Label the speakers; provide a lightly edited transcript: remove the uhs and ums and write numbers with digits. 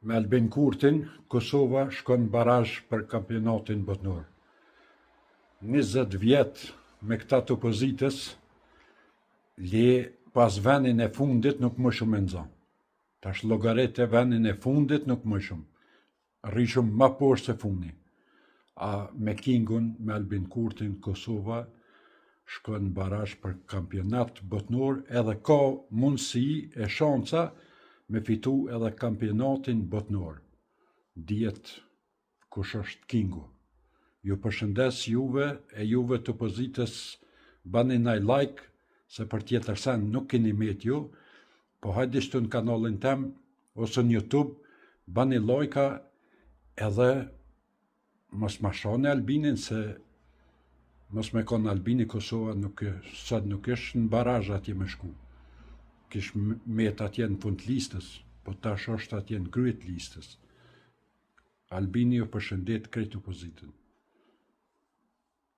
Speaker 1: Me Albin Kurtin, Kosova shkon barazh për kampionatin botnor. 20 vjet me këta të opozitës, pas venin e fundit nuk më shumë e nëzon. Tash llogarit e venin e fundit nuk më shumë. Rrishëm ma poshtë se funi. A me Kingun, me Albin Kurtin, Kosova shkon barazh për kampionat botnor, edhe ka mundësi e shanca me fitu edhe kampionatin botnor. Dihet kush është Kingu. Ju përshëndes juve e juve të opozitës, bani naj like, se për tjetër sen nuk keni met ju, po hajde shtu në kanalin tem, ose në YouTube, bani lajka edhe mos ma shani Albinin, se mos me konë Albini Kosova sot nuk është në barazh atje me shku. Kish met atje në fund listës, po tash është atje në kryet listës. Albini ju përshëndet krejt opozitën.